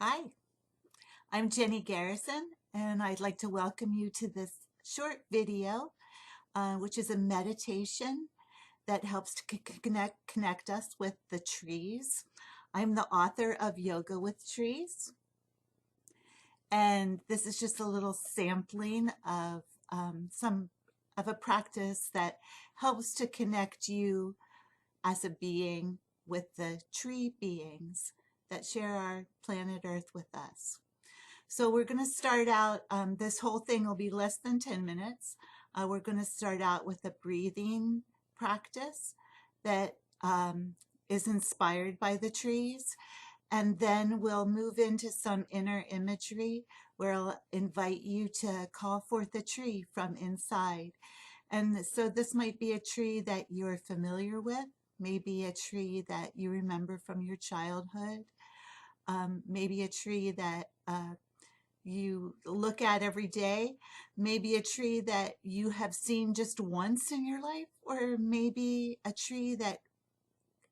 Hi, I'm Jenny Garrison, and I'd like to welcome you to this short video, which is a meditation that helps to connect us with the trees. I'm the author of Yoga with Trees, and this is just a little sampling of some of a practice that helps to connect you as a being with the tree beings that share our planet Earth with us. So we're going to start out, this whole thing will be less than 10 minutes. We're going to start out with a breathing practice that is inspired by the trees. And then we'll move into some inner imagery where I'll invite you to call forth a tree from inside. And so this might be a tree that you're familiar with, maybe a tree that you remember from your childhood, maybe a tree that you look at every day, maybe a tree that you have seen just once in your life, or maybe a tree that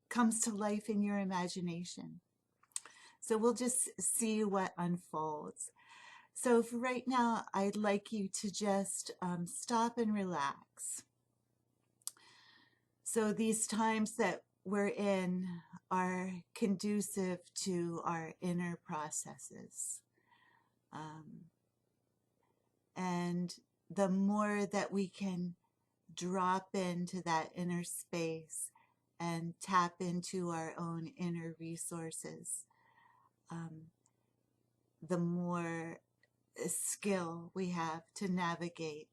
comes to life in your imagination. So we'll just see what unfolds. So for right now, I'd like you to just stop and relax. So these times that we're in are conducive to our inner processes. And the more that we can drop into that inner space and tap into our own inner resources, the more skill we have to navigate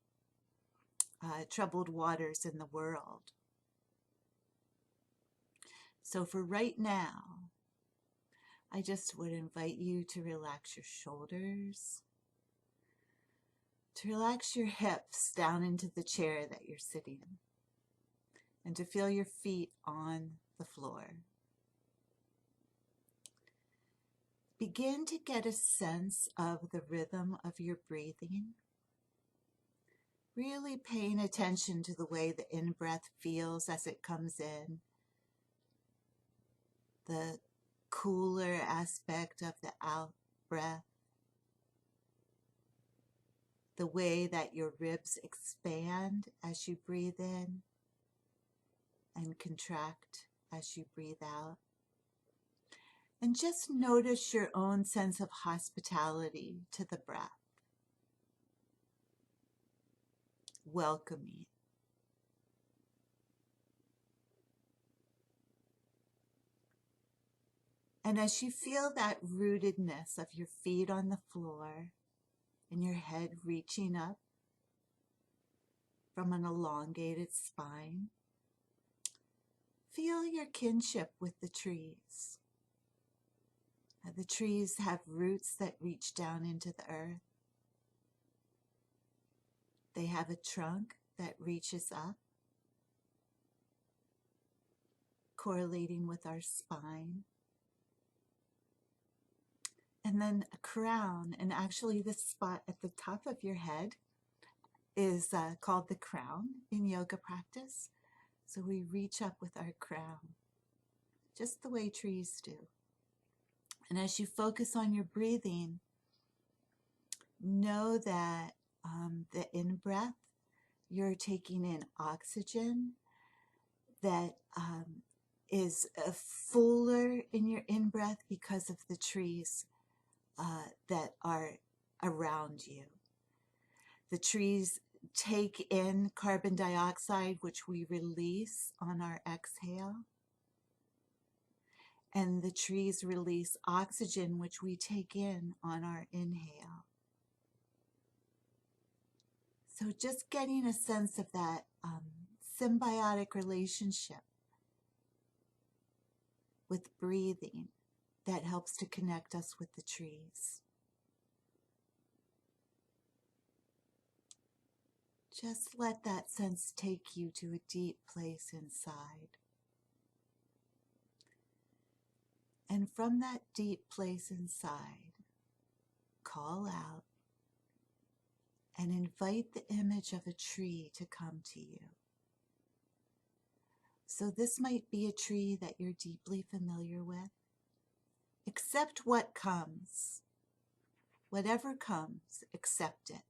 troubled waters in the world. So for right now, I just would invite you to relax your shoulders, to relax your hips down into the chair that you're sitting in, and to feel your feet on the floor. Begin to get a sense of the rhythm of your breathing, really paying attention to the way the in-breath feels as it comes in, the cooler aspect of the out-breath, the way that your ribs expand as you breathe in and contract as you breathe out. And just notice your own sense of hospitality to the breath, welcoming. And as you feel that rootedness of your feet on the floor and your head reaching up from an elongated spine, feel your kinship with the trees. The trees have roots that reach down into the earth. They have a trunk that reaches up, correlating with our spine. And then a crown, and actually this spot at the top of your head is called the crown in yoga practice. So we reach up with our crown, just the way trees do. And as you focus on your breathing, know that the in-breath, you're taking in oxygen that is fuller in your in-breath because of the trees that are around you. The trees take in carbon dioxide, which we release on our exhale. And the trees release oxygen, which we take in on our inhale. So just getting a sense of that symbiotic relationship with breathing that helps to connect us with the trees. Just let that sense take you to a deep place inside. And from that deep place inside, call out and invite the image of a tree to come to you. So this might be a tree that you're deeply familiar with. It Accept what comes. Whatever comes, accept it.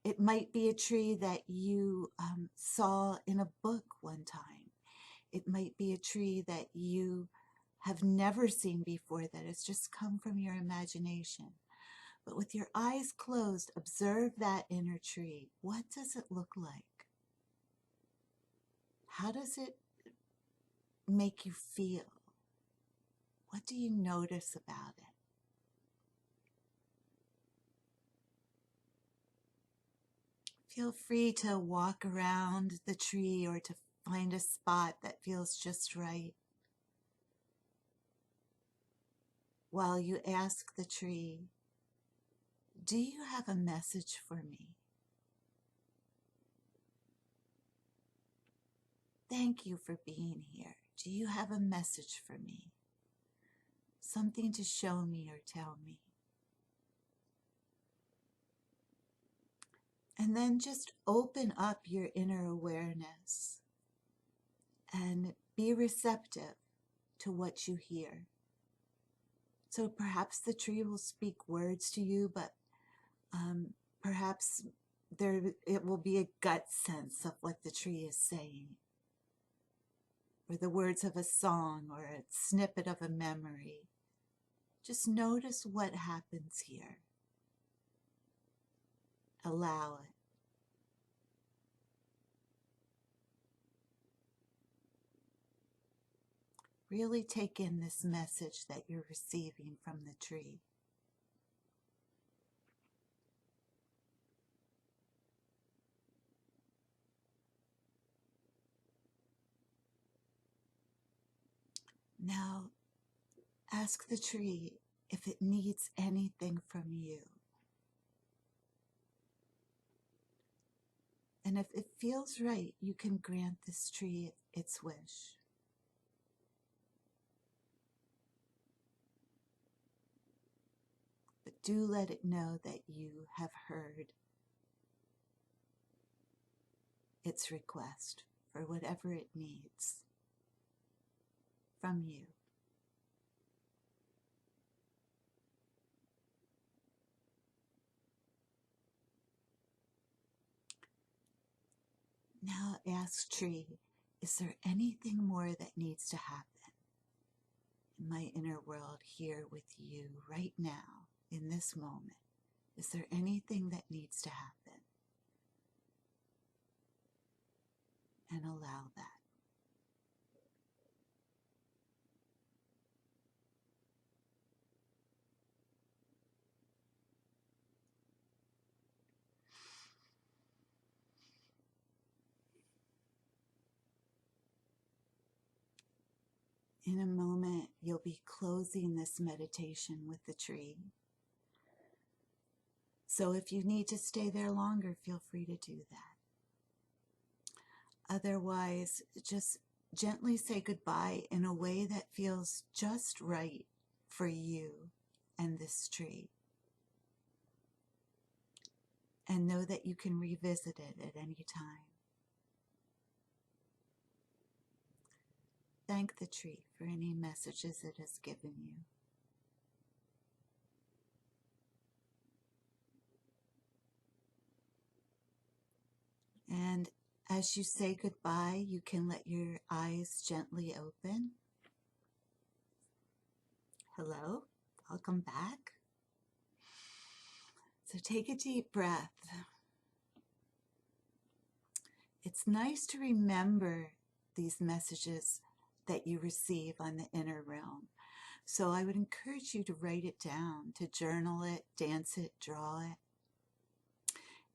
It might be a tree that you saw in a book one time. It might be a tree that you have never seen before that has just come from your imagination. But with your eyes closed, observe that inner tree. What does it look like? How does it make you feel? What do you notice about it? Feel free to walk around the tree or to find a spot that feels just right. While you ask the tree, do you have a message for me? Thank you for being here. Do you have a message for me? Something to show me or tell me? And then just open up your inner awareness and be receptive to what you hear. So perhaps the tree will speak words to you, but perhaps it will be a gut sense of what the tree is saying, or the words of a song, or a snippet of a memory. Just notice what happens here. Allow it. Really take in this message that you're receiving from the tree. Now, ask the tree if it needs anything from you. And if it feels right, you can grant this tree its wish. But do let it know that you have heard its request for whatever it needs from you. Now ask tree, is there anything more that needs to happen in my inner world here with you right now, in this moment? Is there anything that needs to happen? And allow that. In a moment, you'll be closing this meditation with the tree. So if you need to stay there longer, feel free to do that. Otherwise, just gently say goodbye in a way that feels just right for you and this tree. And know that you can revisit it at any time. Thank the tree for any messages it has given you. And as you say goodbye, you can let your eyes gently open. Hello, welcome back. So take a deep breath. It's nice to remember these messages that you receive on the inner realm. So I would encourage you to write it down, to journal it, dance it, draw it.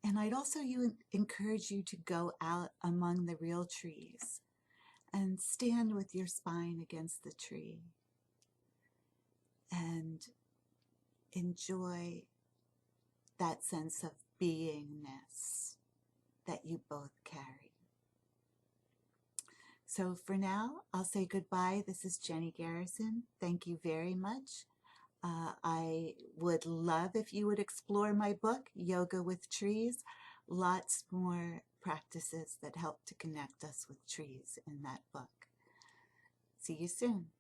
And I'd also encourage you to go out among the real trees and stand with your spine against the tree and enjoy that sense of beingness that you both carry. So for now, I'll say goodbye. This is Jenny Garrison. Thank you very much. I would love if you would explore my book, Yoga with Trees. Lots more practices that help to connect us with trees in that book. See you soon.